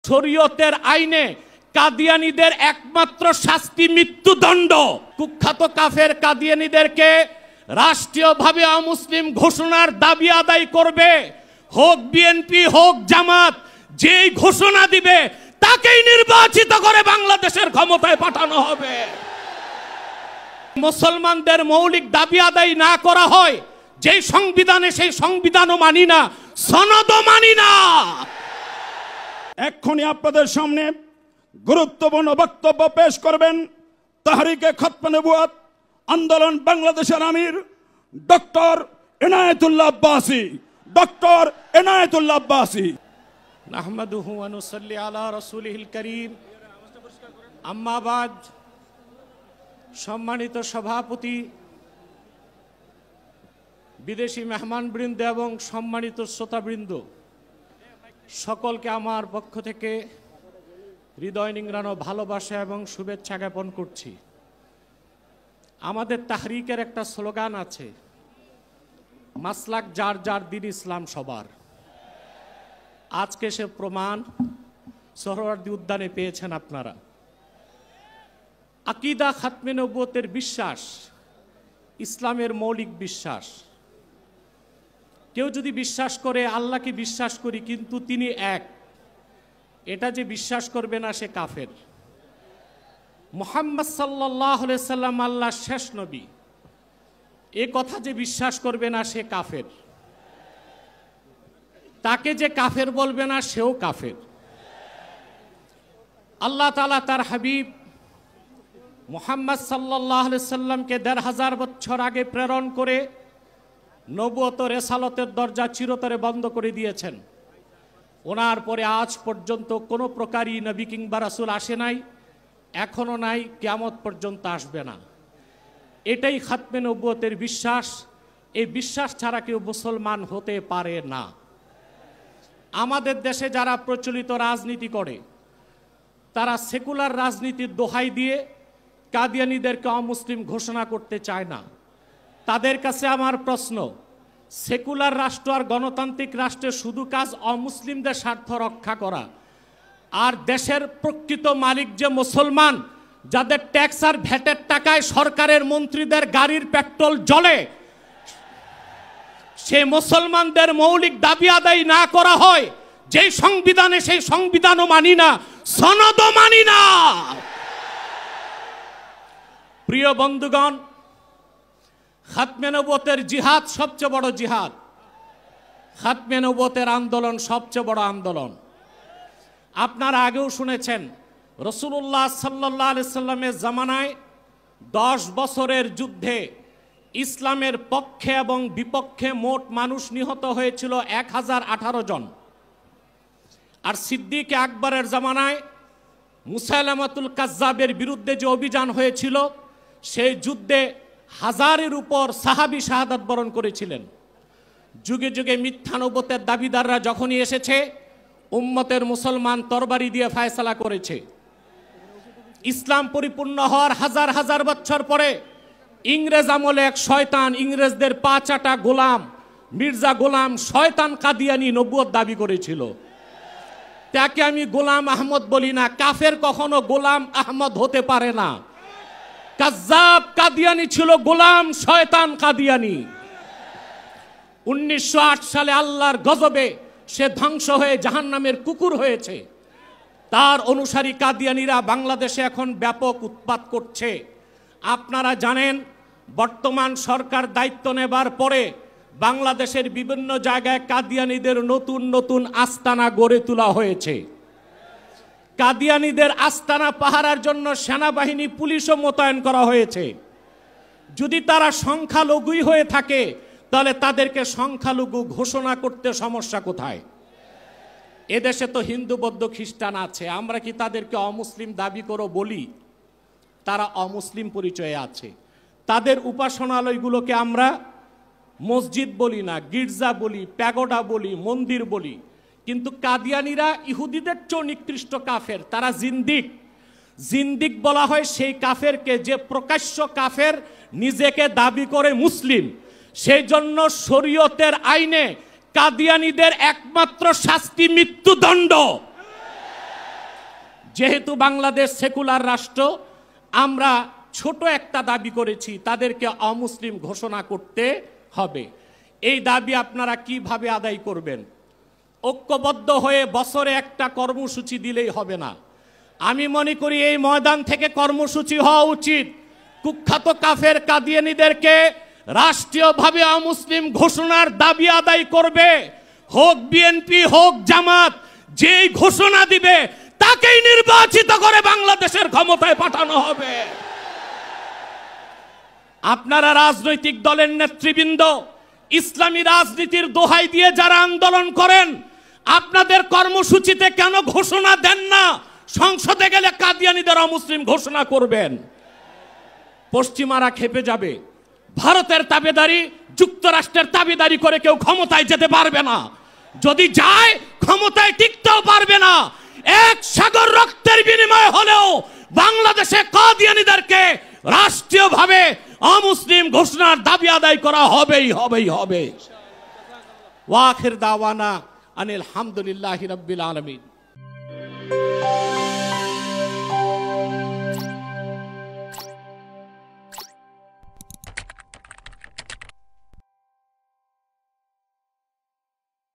শরীয়তের আইনে কাদিয়ানীদের একমাত্র শাস্তি মৃত্যুদণ্ড। কুখ্যাত কাফের কাদিয়ানীদেরকে রাষ্ট্রীয়ভাবে অমুসলিম ঘোষণার দাবি আদায় করবে, হোক বিএনপি হোক জামাত, যেই ঘোষণা দিবে তাকেই নির্বাচিত করে বাংলাদেশের ক্ষমতায় পাঠানো হবে। মুসলমানদের মৌলিক দাবি আদায় না করা হয়, যেই সংবিধানে সেই সংবিধানও মানি না, সনদও মানি না। এক্ষুনি আপনাদের সামনে গুরুত্বপূর্ণ বক্তব্য পেশ করবেন তাহরিকে খতমে নবুয়ত আন্দোলন বাংলাদেশের আমির ডক্টর ইনায়েতুল্লাহ আব্বাসী। ডক্টর ইনায়েতুল্লাহ আব্বাসী। নাহমাদুহু ওয়া নুসাল্লি আলা রাসূলিহিল কারীম, আম্মা বাদ। সম্মানিত সভাপতি, বিদেশি মেহমানবৃন্দ এবং সম্মানিত শ্রোতাবৃন্দ, সকলকে আমার পক্ষ থেকে হৃদয় নিংড়ানো ভালোবাসা এবং শুভেচ্ছা জ্ঞাপন করছি। আমাদের তাহরিকের একটা স্লোগান আছে, মাসলাক যার যার, দিন ইসলাম সবার। আজকে সে প্রমাণ সোহরাওয়ার্দী উদ্যানে পেয়েছেন আপনারা। আকীদা খাতমে নবুয়তের বিশ্বাস ইসলামের মৌলিক বিশ্বাস। কেউ যদি বিশ্বাস করে আল্লাহকে বিশ্বাস করি কিন্তু তিনি এক, এটা যে বিশ্বাস করবে না সে কাফের। মুহাম্মদ সাল্লাল্লাহু আলাইহি সাল্লাম আল্লাহর শেষ নবী, এ কথা যে বিশ্বাস করবে না সে কাফের। তাকে যে কাফের বলবে না সেও কাফের। আল্লাহ তাআলা তার হাবিব মুহাম্মদ সাল্লাল্লাহু আলাইহি সাল্লামকে ১৫০০ বছর আগে প্রেরণ করে নবুয়ত রেসালতের দরজা চিরতরে বন্ধ করে দিয়েছেন। ওনার পরে আজ পর্যন্ত কোনো প্রকারই নবী কিংবা রাসূল আসে নাই, এখনো নাই, কিয়ামত পর্যন্ত আসবে না। এটাই খাতমে নবুয়তের বিশ্বাস। এই বিশ্বাস ছাড়া কেউ মুসলমান হতে পারে না। আমাদের দেশে যারা প্রচলিত রাজনীতি করে তারা সেকুলার রাজনীতির দোহাই দিয়ে কাদিয়ানীদেরকে অমুসলিম ঘোষণা করতে চায় না। তাদের কাছে আমার প্রশ্ন, সেকুলার রাষ্ট্র আর গণতান্ত্রিক রাষ্ট্রের শুধু কাজ অমুসলিমদের স্বার্থ রক্ষা করা, আর দেশের প্রকৃত মালিক যে মুসলমান, যাদের ট্যাক্স আর ভ্যাটের টাকায় সরকারের মন্ত্রীদের গাড়ির পেট্রোল জ্বলে, সে মুসলমানদের মৌলিক দাবি আদায় না করা হয়, যেই সংবিধানে সেই সংবিধানও মানি না, সনদও মানি না। প্রিয় বন্ধুগণ, খাতমে নবুয়তের জিহাদ সবচেয়ে বড় জিহাদ। খাতমে নবুয়তের আন্দোলন সবচেয়ে বড় আন্দোলন। আপনারা আগেও শুনেছেন, রাসূলুল্লাহ সাল্লাল্লাহু আলাইহি সাল্লামের জামানায় 10 বছরের যুদ্ধে ইসলামের পক্ষে এবং বিপক্ষে মোট মানুষ নিহত হয়েছিল 1018 জন। আর সিদ্দিক আকবরের জামানায় মুসাইলামাতুল কাজ্জাবের বিরুদ্ধে যে অভিযান হয়েছিল, সেই যুদ্ধে 1000-এর উপর সাহাবী শাহাদাত বরণ করেছিলেন। যুগে যুগে মিথ্যা নবুয়তের দাবিদাররা যখনই এসেছে, উম্মতের মুসলমান তরবারি দিয়ে ফায়সালা করেছে। ইসলাম পরিপূর্ণ হওয়ার হাজার হাজার বছর পরে ইংরেজ আমলে এক শয়তান, ইংরেজদের পা চাটা গোলাম মির্জা গোলাম শয়তান কাদিয়ানী নবুয়ত দাবি করেছিল। তাকে আমি গোলাম আহমদ বলি না, কাফের কখনো গোলাম আহমদ হতে পারে না। কাজ্জাব কাদিয়ানী ছিল গোলাম শয়তান কাদিয়ানী। 1908 সালে আল্লাহর গজবে সে ধ্বংস হয়ে জাহান্নামের কুকুর হয়েছে। তার অনুসারী কাদিয়ানীরা বাংলাদেশে এখন ব্যাপক উৎপাত করছে। আপনারা জানেন, বর্তমান সরকার দায়িত্ব নেবার পরে বাংলাদেশের বিভিন্ন জায়গায় কাদিয়ানীদের নতুন নতুন আস্তানা গড়ে তোলা হয়েছে। কাদিয়ানীদের আস্তানা পাহারার জন্য সেনাবাহিনী, পুলিশও মোতায়েন করা হয়েছে। যদি তারা সংখ্যালঘুই হয়ে থাকে তাহলে তাদেরকে সংখ্যালঘু ঘোষণা করতে সমস্যা কোথায়? এদেশে তো হিন্দু, বৌদ্ধ, খ্রিস্টান আছে, আমরা কি তাদেরকে অমুসলিম দাবি করো বলি? তারা অমুসলিম পরিচয়ে আছে। তাদের উপাসনালয়গুলোকে আমরা মসজিদ বলি না, গির্জা বলি, প্যাগোডা বলি, মন্দির বলি। কিন্তু কাদিয়ানীরা ইহুদিদের চেয়ে নিকৃষ্ট কাফের, তারা জিন্দিক। জিন্দিক বলা হয় সেই কাফেরকে যে প্রকাশ্য কাফের, নিজেকে দাবি করে মুসলিম। সেই জন্য শরীয়তের আইনে কাদিয়ানীদের একমাত্র শাস্তি মৃত্যুদণ্ড। যেহেতু বাংলাদেশ সেকুলার রাষ্ট্র, আমরা ছোট একটা দাবি করেছি, তাদেরকে অমুসলিম ঘোষণা করতে হবে। এই দাবি আপনারা কিভাবে আদায় করবেন? ঐক্যবদ্ধ হয়ে বছরে একটা কর্মসূচি দিলেই হবে না। আমি মনে করি এই ময়দান থেকে কর্মসূচি হওয়া উচিত। কুখ্যাত কাফের কাদিয়ানীদেরকে রাষ্ট্রীয়ভাবে অমুসলিম ঘোষণার দাবি আদায় করবে, হোক বিএনপি হোক জামাত, যেই ঘোষণা দিবে তাকেই নির্বাচিত করে বাংলাদেশের ক্ষমতায় পাঠানো হবে। আপনারা রাজনৈতিক দলের নেতৃবৃন্দ ইসলামী রাজনীতির দোহাই দিয়ে যারা আন্দোলন করেন, আপনাদের কর্মসূচিতে কেন ঘোষণা দেন না সংসদে গেলে কাদিয়ানীদের অমুসলিম ঘোষণা করবেন? পশ্চিমারা খেপে যাবে। ভারতের তাবেদারি, যুক্তরাষ্ট্রের তাবেদারি করে কেউ ক্ষমতায় যেতে পারবে না। যদি যায় ক্ষমতায় টিকতেও পারবে না। এক সাগর রক্তের বিনিময় হলেও বাংলাদেশে কাদিয়ানীদেরকে রাষ্ট্রীয়ভাবে অমুসলিম ঘোষণার দাবি আদায় করা হবেই হবে। ওয়া আখির দাওয়ানা আনিল হামদুলিল্লাহি রাব্বিল আলামিন।